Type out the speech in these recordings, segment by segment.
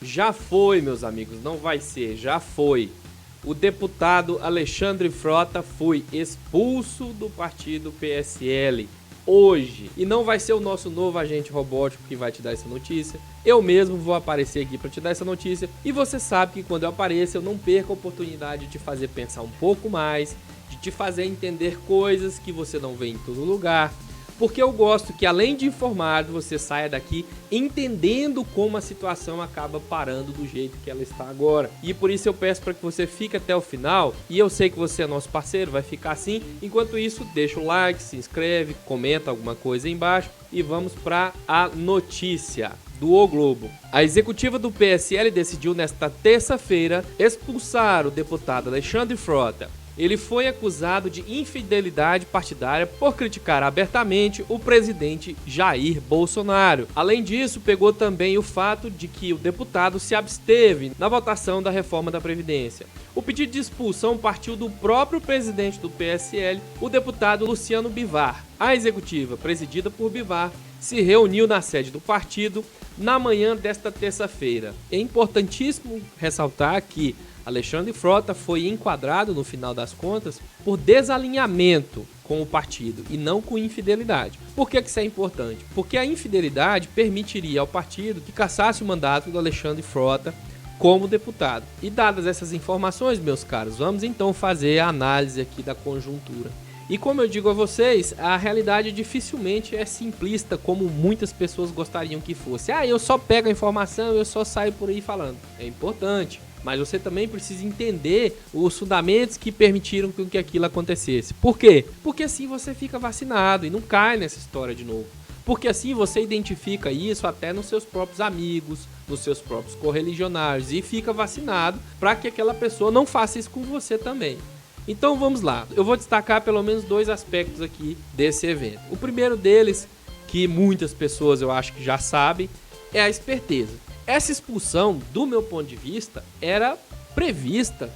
Já foi, meus amigos, não vai ser, já foi. O deputado Alexandre Frota foi expulso do partido PSL hoje. E não vai ser o nosso novo agente robótico que vai te dar essa notícia. Eu mesmo vou aparecer aqui para te dar essa notícia. E você sabe que quando eu apareço, eu não perco a oportunidade de te fazer pensar um pouco mais, de te fazer entender coisas que você não vê em todo lugar. Porque eu gosto que, além de informado, você saia daqui entendendo como a situação acaba parando do jeito que ela está agora. E por isso eu peço para que você fique até o final. E eu sei que você é nosso parceiro, vai ficar assim. Enquanto isso, deixa o like, se inscreve, comenta alguma coisa aí embaixo. E vamos para a notícia do O Globo. A executiva do PSL decidiu nesta terça-feira expulsar o deputado Alexandre Frota. Ele foi acusado de infidelidade partidária por criticar abertamente o presidente Jair Bolsonaro. Além disso, pegou também o fato de que o deputado se absteve na votação da reforma da Previdência. O pedido de expulsão partiu do próprio presidente do PSL, o deputado Luciano Bivar. A executiva, presidida por Bivar, se reuniu na sede do partido na manhã desta terça-feira. É importantíssimo ressaltar que Alexandre Frota foi enquadrado, no final das contas, por desalinhamento com o partido e não com infidelidade. Por que isso é importante? Porque a infidelidade permitiria ao partido que cassasse o mandato do Alexandre Frota como deputado. E dadas essas informações, meus caros, vamos então fazer a análise aqui da conjuntura. E como eu digo a vocês, a realidade dificilmente é simplista como muitas pessoas gostariam que fosse. Eu só pego a informação, eu só saio por aí falando. É importante. Mas você também precisa entender os fundamentos que permitiram que aquilo acontecesse. Por quê? Porque assim você fica vacinado e não cai nessa história de novo. Porque assim você identifica isso até nos seus próprios amigos, nos seus próprios correligionários e fica vacinado para que aquela pessoa não faça isso com você também. Então vamos lá, eu vou destacar pelo menos dois aspectos aqui desse evento. O primeiro deles, que muitas pessoas eu acho que já sabem, é a esperteza. Essa expulsão, do meu ponto de vista, era prevista,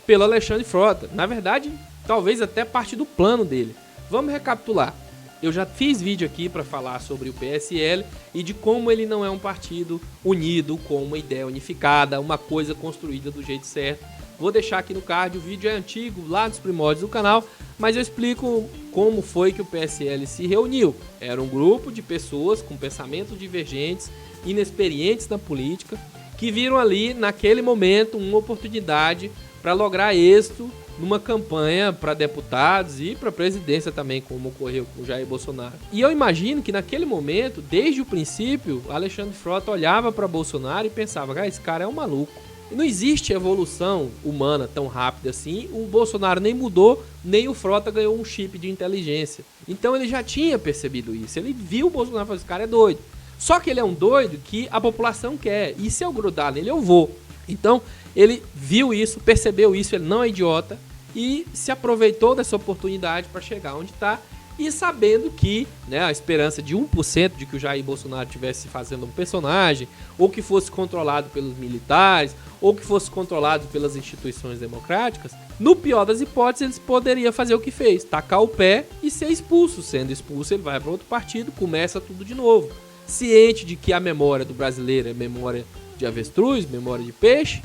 pelo Alexandre Frota. Na verdade, talvez até parte do plano dele. Vamos recapitular. Eu já fiz vídeo aqui para falar sobre o PSL e de como ele não é um partido unido, com uma ideia unificada, uma coisa construída do jeito certo. Vou deixar aqui no card, o vídeo é antigo, lá nos primórdios do canal, mas eu explico como foi que o PSL se reuniu. Era um grupo de pessoas com pensamentos divergentes, inexperientes na política, que viram ali, naquele momento, uma oportunidade para lograr êxito numa campanha para deputados e para presidência também, como ocorreu com o Jair Bolsonaro. E eu imagino que naquele momento, desde o princípio, Alexandre Frota olhava para Bolsonaro e pensava, esse cara é um maluco. Não existe evolução humana tão rápida assim, o Bolsonaro nem mudou, nem o Frota ganhou um chip de inteligência. Então ele já tinha percebido isso, ele viu o Bolsonaro e falou, esse cara é doido. Só que ele é um doido que a população quer, e se eu grudar nele eu vou. Então ele viu isso, percebeu isso, ele não é idiota, e se aproveitou dessa oportunidade para chegar onde está. E sabendo que a esperança de 1% de que o Jair Bolsonaro estivesse fazendo um personagem, ou que fosse controlado pelos militares, ou que fosse controlado pelas instituições democráticas, no pior das hipóteses, ele poderia fazer o que fez, tacar o pé e ser expulso. Sendo expulso, ele vai para outro partido, começa tudo de novo. Ciente de que a memória do brasileiro é memória de avestruz, memória de peixe,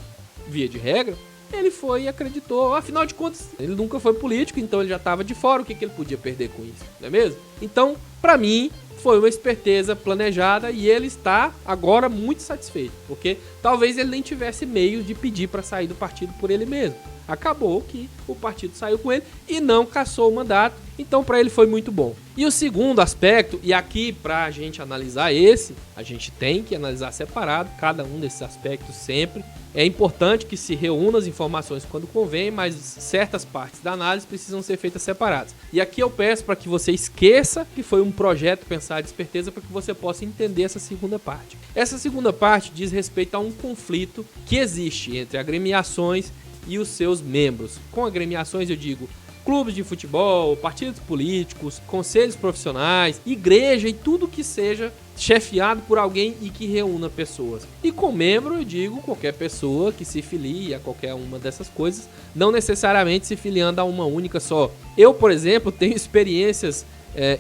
via de regra, ele foi e acreditou. Afinal de contas, ele nunca foi político, então ele já estava de fora. O que ele podia perder com isso, não é mesmo? Então, para mim, foi uma esperteza planejada e ele está agora muito satisfeito, porque talvez ele nem tivesse meio de pedir para sair do partido por ele mesmo. Acabou que o partido saiu com ele e não cassou o mandato, então para ele foi muito bom. E o segundo aspecto, e aqui para a gente analisar esse, a gente tem que analisar separado cada um desses aspectos sempre. É importante que se reúna as informações quando convém, mas certas partes da análise precisam ser feitas separadas. E aqui eu peço para que você esqueça que foi um projeto pensado de esperteza para que você possa entender essa segunda parte. Essa segunda parte diz respeito a um conflito que existe entre agremiações e os seus membros. Com agremiações eu digo clubes de futebol, partidos políticos, conselhos profissionais, igreja e tudo que seja chefiado por alguém e que reúna pessoas. E com membro eu digo qualquer pessoa que se filie a qualquer uma dessas coisas, não necessariamente se filiando a uma única só. Eu, por exemplo, tenho experiências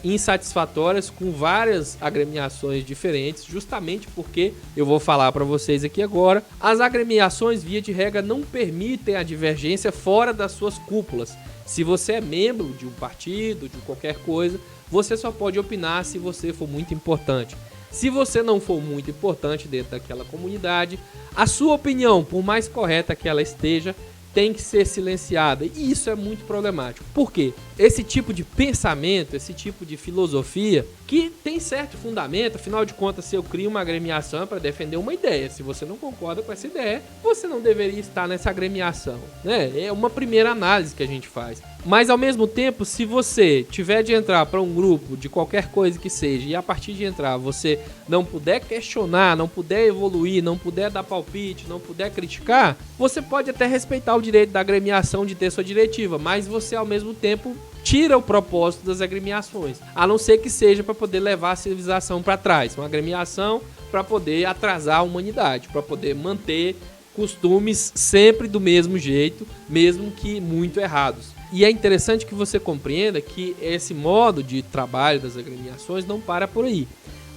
insatisfatórias com várias agremiações diferentes, justamente porque, eu vou falar para vocês aqui agora, as agremiações, via de regra, não permitem a divergência fora das suas cúpulas. Se você é membro de um partido, de qualquer coisa, você só pode opinar se você for muito importante. Se você não for muito importante dentro daquela comunidade, a sua opinião, por mais correta que ela esteja, tem que ser silenciada. E isso é muito problemático. Por quê? Esse tipo de pensamento, esse tipo de filosofia, que tem certo fundamento, afinal de contas, se eu crio uma agremiação para defender uma ideia, se você não concorda com essa ideia, você não deveria estar nessa agremiação, né? É uma primeira análise que a gente faz. Mas, ao mesmo tempo, se você tiver de entrar para um grupo de qualquer coisa que seja, e a partir de entrar você não puder questionar, não puder evoluir, não puder dar palpite, não puder criticar, você pode até respeitar o direito da agremiação de ter sua diretiva, mas você, ao mesmo tempo, tira o propósito das agremiações, a não ser que seja para poder levar a civilização para trás, uma agremiação para poder atrasar a humanidade, para poder manter costumes sempre do mesmo jeito, mesmo que muito errados. E é interessante que você compreenda que esse modo de trabalho das agremiações não para por aí.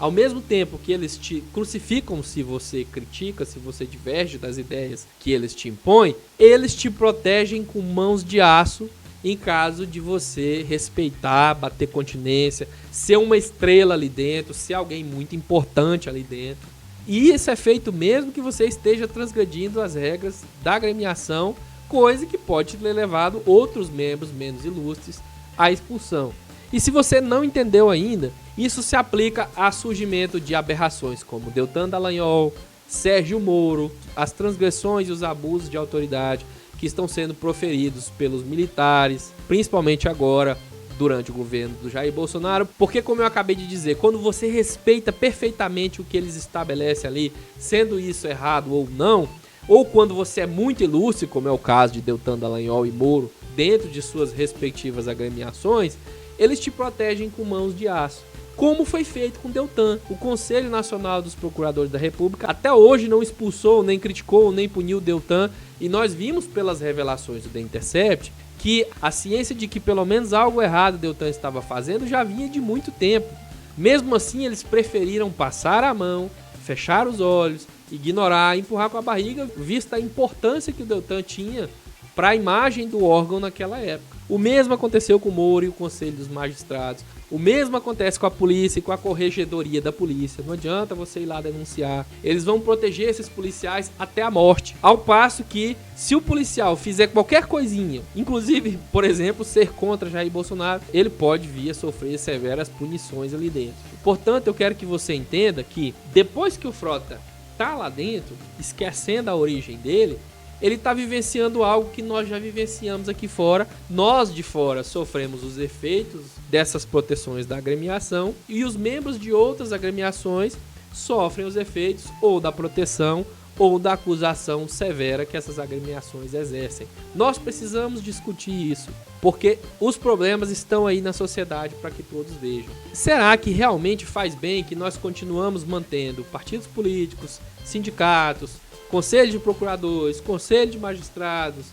Ao mesmo tempo que eles te crucificam se você critica, se você diverge das ideias que eles te impõem, eles te protegem com mãos de aço em caso de você respeitar, bater continência, ser uma estrela ali dentro, ser alguém muito importante ali dentro. E isso é feito mesmo que você esteja transgredindo as regras da agremiação, coisa que pode ter levado outros membros menos ilustres à expulsão. E se você não entendeu ainda, isso se aplica ao surgimento de aberrações como Deltan Dallagnol, Sérgio Moro, as transgressões e os abusos de autoridade que estão sendo proferidos pelos militares, principalmente agora, durante o governo do Jair Bolsonaro, porque, como eu acabei de dizer, quando você respeita perfeitamente o que eles estabelecem ali, sendo isso errado ou não, ou quando você é muito ilustre, como é o caso de Deltan Dallagnol e Moro, dentro de suas respectivas agremiações, eles te protegem com mãos de aço. Como foi feito com Deltan. O Conselho Nacional dos Procuradores da República até hoje não expulsou, nem criticou, nem puniu Deltan, e nós vimos pelas revelações do The Intercept que a ciência de que pelo menos algo errado Deltan estava fazendo já vinha de muito tempo. Mesmo assim, eles preferiram passar a mão, fechar os olhos, ignorar, empurrar com a barriga, vista a importância que o Deltan tinha para a imagem do órgão naquela época. O mesmo aconteceu com o Moro e o Conselho dos Magistrados. O mesmo acontece com a polícia e com a corregedoria da polícia. Não adianta você ir lá denunciar. Eles vão proteger esses policiais até a morte. Ao passo que, se o policial fizer qualquer coisinha, inclusive, por exemplo, ser contra Jair Bolsonaro, ele pode vir a sofrer severas punições ali dentro. Portanto, eu quero que você entenda que, depois que o Frota tá lá dentro, esquecendo a origem dele, ele está vivenciando algo que nós já vivenciamos aqui fora. Nós de fora sofremos os efeitos dessas proteções da agremiação e os membros de outras agremiações sofrem os efeitos ou da proteção ou da acusação severa que essas agremiações exercem. Nós precisamos discutir isso, porque os problemas estão aí na sociedade para que todos vejam. Será que realmente faz bem que nós continuamos mantendo partidos políticos, sindicatos, Conselho de Procuradores, Conselho de Magistrados,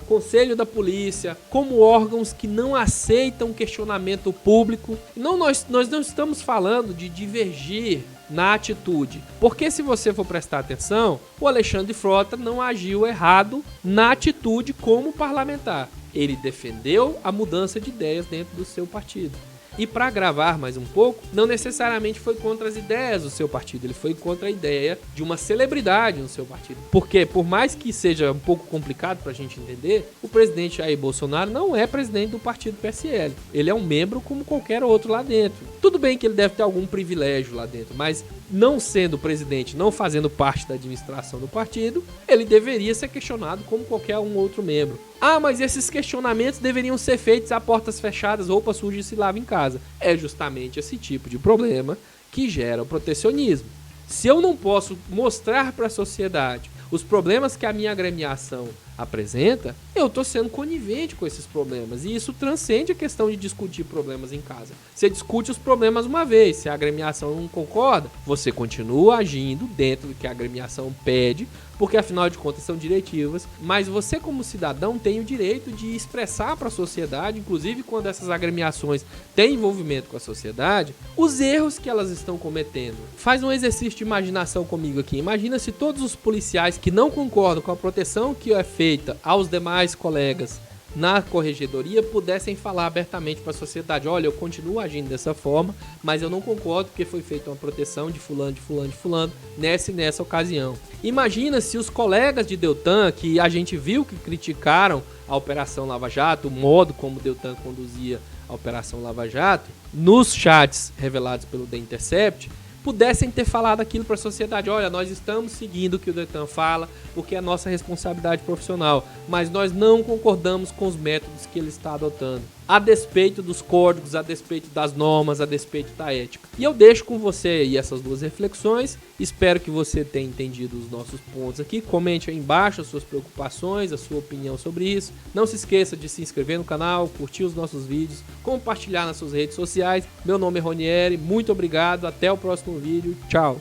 Conselho da Polícia, como órgãos que não aceitam questionamento público? Não, nós não estamos falando de divergir na atitude, porque se você for prestar atenção, o Alexandre Frota não agiu errado na atitude como parlamentar. Ele defendeu a mudança de ideias dentro do seu partido. E para agravar mais um pouco, não necessariamente foi contra as ideias do seu partido, ele foi contra a ideia de uma celebridade no seu partido. Porque, por mais que seja um pouco complicado para a gente entender, o presidente Jair Bolsonaro não é presidente do partido PSL. Ele é um membro como qualquer outro lá dentro. Tudo bem que ele deve ter algum privilégio lá dentro, mas não sendo presidente, não fazendo parte da administração do partido, ele deveria ser questionado como qualquer um outro membro. Ah, mas esses questionamentos deveriam ser feitos a portas fechadas, roupa suja e se lava em casa. É justamente esse tipo de problema que gera o protecionismo. Se eu não posso mostrar para a sociedade os problemas que a minha agremiação apresenta, eu tô sendo conivente com esses problemas. E isso transcende a questão de discutir problemas em casa. Você discute os problemas uma vez, se a agremiação não concorda, você continua agindo dentro do que a agremiação pede, porque afinal de contas são diretivas, mas você como cidadão tem o direito de expressar para a sociedade, inclusive quando essas agremiações têm envolvimento com a sociedade, os erros que elas estão cometendo. Faz um exercício de imaginação comigo aqui. Imagina se todos os policiais que não concordam com a proteção que é feita aos demais colegas na corregedoria pudessem falar abertamente para a sociedade: olha, eu continuo agindo dessa forma, mas eu não concordo porque foi feita uma proteção de fulano, de fulano, de fulano, nessa e nessa ocasião. Imagina se os colegas de Deltan, que a gente viu que criticaram a Operação Lava Jato, o modo como Deltan conduzia a Operação Lava Jato, nos chats revelados pelo The Intercept, pudessem ter falado aquilo para a sociedade: olha, nós estamos seguindo o que o Deltan fala, porque é a nossa responsabilidade profissional, mas nós não concordamos com os métodos que ele está adotando, a despeito dos códigos, a despeito das normas, a despeito da ética. E eu deixo com você aí essas duas reflexões, espero que você tenha entendido os nossos pontos aqui, comente aí embaixo as suas preocupações, a sua opinião sobre isso, não se esqueça de se inscrever no canal, curtir os nossos vídeos, compartilhar nas suas redes sociais. Meu nome é Ronieri, muito obrigado, até o próximo vídeo, tchau!